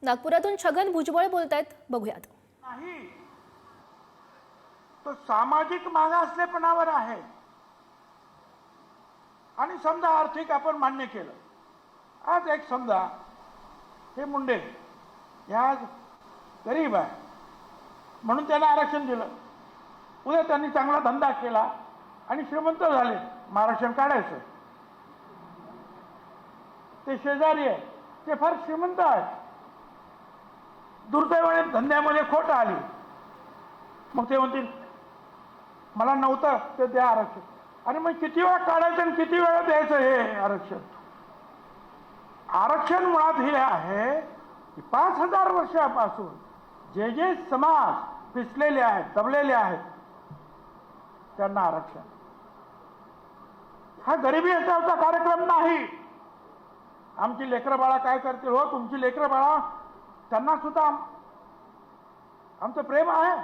नागपुरातून छगन भुजबळ बोलतायत, बघूयात. नाही, तो सामाजिक मागासलेपणावर आहे. आणि समजा आर्थिक आपण मान्य केलं, आज एक समजा हे मुंडे या गरीब आहे म्हणून त्यांना आरक्षण दिलं, उद्या त्यांनी चांगला धंदा केला आणि श्रीमंत झाले, मग आरक्षण काढायचं. ते शेजारी आहे, ते फार श्रीमंत आहेत, दुर्दैवाने धंद्यामध्ये खोट आली, मग ते म्हणतील मला नव्हतं ते द्या आरक्षण. आणि मग किती वेळा काढायचं आणि किती वेळा द्यायचं हे आरक्षण. आरक्षण मुळात हे आहे की 5000 वर्षापासून जे जे समाज पिसलेले आहेत, दबलेले आहेत, त्यांना आरक्षण. हा गरिबी हटावचा कार्यक्रम नाही. आमची लेकरं बाळा काय करतील हो, तुमची लेकरं बाळा, त्यांना सुद्धा आमचं प्रेम आहे.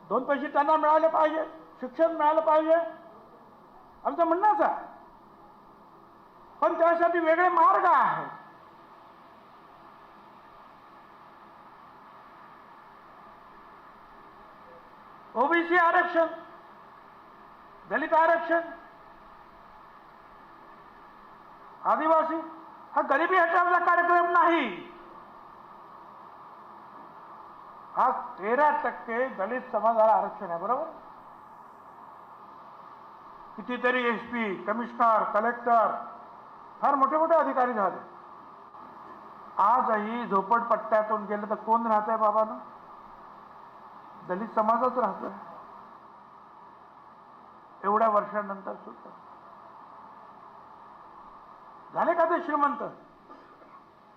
2 पैसे त्यांना मिळाले पाहिजे, शिक्षण मिळालं पाहिजे, आमचं म्हणणंच आहे. पण त्यासाठी वेगळे मार्ग आहेत. ओबीसी आरक्षण, दलित आरक्षण, आदिवासी, हा गरिबी हटावचा कार्यक्रम नाही. हा 13% दलित समाजाला आरक्षण आहे, बरोबर. कितीतरी एसपी, कमिशनर, कलेक्टर, फार मोठे मोठे अधिकारी झाले. आजही झोपडपट्ट्यातून गेलं तर कोण राहत आहे बाबांनो? दलित समाजच राहतोय, एवढ्या वर्षानंतर सुद्धा. झाले का ते श्रीमंत?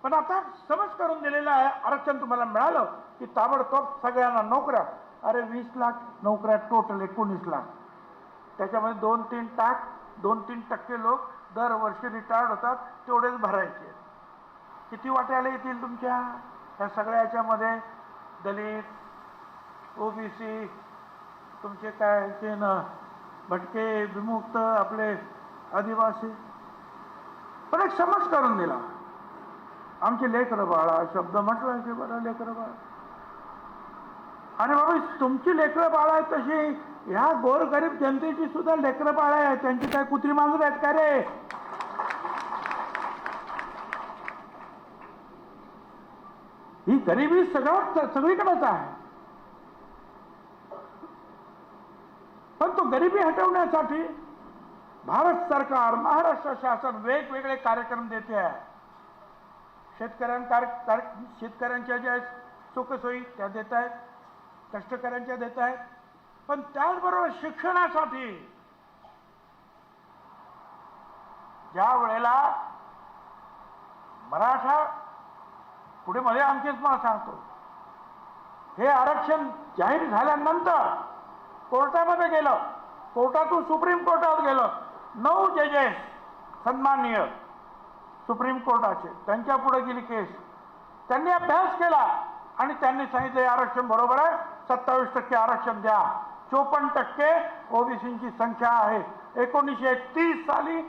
पण आता समज करून दिलेलं आहे, आरक्षण तुम्हाला मिळालं की ताबडतोब सगळ्यांना नोकऱ्या. अरे 20 लाख नोकऱ्या टोटल, 19 लाख. त्याच्यामध्ये 2-3% लोक दरवर्षी रिटायर्ड होतात, तेवढेच भरायचे. किती वाट्याला येतील तुमच्या ह्या सगळ्या याच्यामध्ये? दलित, ओबीसी, तुमचे काय ते न भटके, विमुक्त, आपले आदिवासी. पण एक समज करून दिला. आमचे लेकरं बाळा, शब्द म्हटलं की बरं लेकरं बाळा. आणि बाबा तुमची लेकरं बाळा आहेत तशी ह्या गोरगरीब जनतेची सुद्धा लेकरं बाळा आहेत. त्यांची काय कुत्री मांजर आहेत का रे? ही गरिबी सगळीकडेच आहे. पण तो गरिबी हटवण्यासाठी भारत सरकार, महाराष्ट्र शासन वेगवेगळे कार्यक्रम देते आहे. शेतकऱ्यांच्या ज्या सुखसोयी त्या देत आहेत, कष्टकऱ्यांच्या देत आहेत. पण त्याचबरोबर शिक्षणासाठी ज्या वेळेला मराठा पुढे मध्ये आणखीच मला सांगतो, हे आरक्षण जाहीर झाल्यानंतर कोर्टामध्ये गेलं, कोर्टातून सुप्रीम कोर्टात गेलं. 9 जजेस सन्माननीय सुप्रीम कोर्टाचे, त्यांच्या पुढे गेली केस. त्यांनी अभ्यास केला आणि त्यांनी सांगितलं आरक्षण बरोबर आहे, 27% आरक्षण द्या. 54% ओबीसींची संख्या आहे. 1930 साली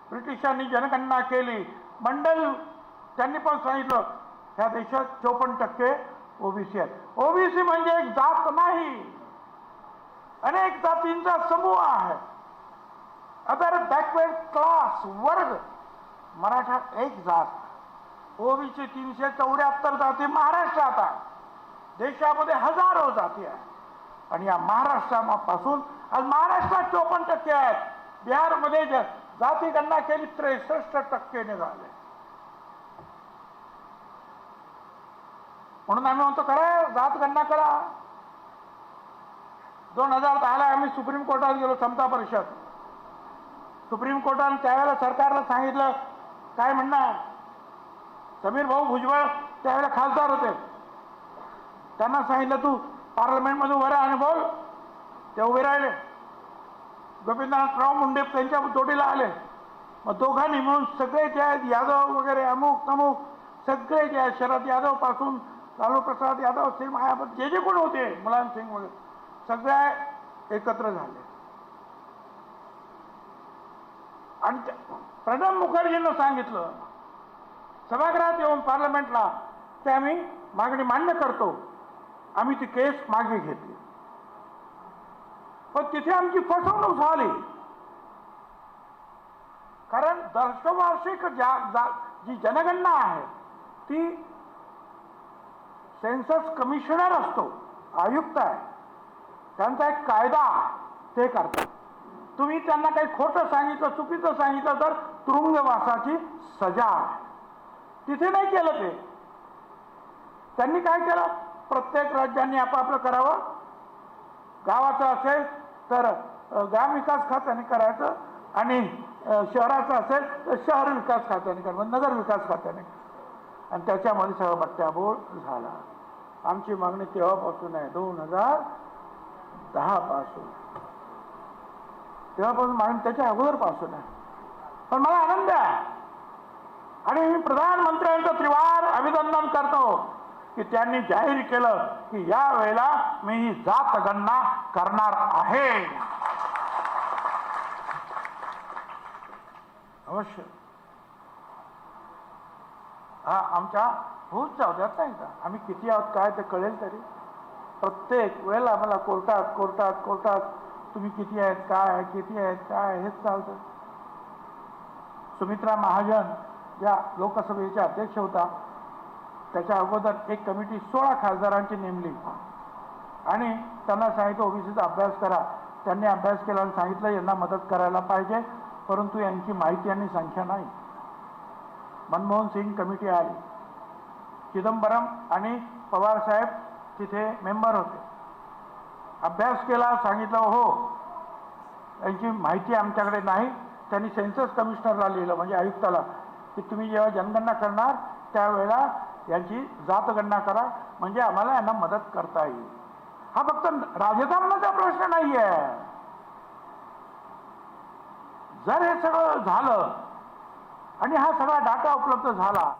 ब्रिटिशांनी जनगणना केली. मंडल त्यांनी पण सांगितलं ह्या देशात 54% ओबीसी आहेत. ओबीसी म्हणजे एक जात नाही, अनेक जातींचा समूह आहे. अदर बॅकवर्ड क्लास, वर्ग. मराठा एक जात. ओबीसी 374 जाती महाराष्ट्रात आहे. देशामध्ये हजारो जाती आहेत. आणि या महाराष्ट्रापासून आज महाराष्ट्रात 54% आहेत. बिहारमध्ये जाती गणना केली 63% निघाले. म्हणून आम्ही म्हणतो करा जात गणना करा. 2010 ला आम्ही सुप्रीम कोर्टात गेलो, समता परिषद. सुप्रीम कोर्टाने त्यावेळेला सरकारला सांगितलं, काय म्हणणार, समीर भाऊ भुजबळ त्यावेळेला खासदार होते, त्यांना सांगितलं तू पार्लमेंटमध्ये उभं राहा आणि बोल. ते उभे राहिले. गोपीनाथराव मुंडे त्यांच्या जोडीला आले. मग दोघांनी मिळून सगळे जे आहेत यादव वगैरे अमुक तमुक सगळे जे आहेत, शरद यादव पासून लालू प्रसाद यादव, सिंग मायावती, जे कोण होते, मुलायम सिंग वगैरे, सगळे एकत्र झाले. आणि प्रणब मुखर्जींना सांगितलं सभागृहात येऊन पार्लमेंटला ते आम्ही मागणी मान्य करतो. आम्ही ती केस मागे घेतली, पण तिथे आमची फसवणूक झाली. कारण दशवार्षिक जी जनगणना आहे ती सेन्सस कमिशनर असतो, आयुक्त आहे, त्यांचा एक कायदा ते करतात. तुम्ही त्यांना काही खोटं सांगितलं, चुकीचं सांगितलं तर तुरुंगवासाची सजा आहे. तिथे नाही केलं ते. त्यांनी काय केलं, प्रत्येक राज्यांनी आपापलं करावं. गावाचं असेल तर ग्रामविकास खात्याने करायचं, आणि शहराचं असेल तर शहर विकास खात्याने करावं, नगर विकास खात्याने. आणि त्याच्यामध्ये सगळं बट्ट्याबोळ झाला. आमची मागणी तेव्हापासून आहे, 2010 पासून. तेव्हापासून मागणी त्याच्या अगोदरपासून आहे. पण मला आनंद आहे, आणि मी प्रधानमंत्र्यांचं त्रिवार अभिनंदन करतो की त्यांनी जाहीर केलं की या वेळेला मी ही जात गणना करणार आहे. अवश्य. हा आमच्या होऊच जाऊ द्यात नाही का. आम्ही किती आहोत काय ते कळेल तरी. प्रत्येक वेळेला आम्हाला कोर्टात तुम्ही किती आहेत, काय आहे, किती आहेत, काय, हेच चालतं. सुमित्रा महाजन ज्या लोकसभेच्या अध्यक्ष होता, त्याच्या अगोदर एक कमिटी 16 खासदारांची नेमली आणि त्यांना सांगितलं ओबीसीचा अभ्यास करा. त्यांनी अभ्यास केला आणि सांगितलं यांना मदत करायला पाहिजे, परंतु यांची माहिती आणि संख्या नाही. मनमोहन सिंग कमिटी आली, चिदंबरम आणि पवार साहेब तिथे मेंबर होते. अभ्यास केला, सांगितलं हो यांची माहिती आमच्याकडे नाही. त्यांनी सेन्सस कमिशनरला लिहिलं, म्हणजे आयुक्ताला, की तुम्ही जेव्हा जनगणना करणार त्यावेळेला यांची जातगणना करा, म्हणजे आम्हाला यांना मदत करता येईल. हा फक्त राजकारणाचा प्रश्न नाही आहे. जर हे सगळं झालं आणि हा सगळा डाटा उपलब्ध झाला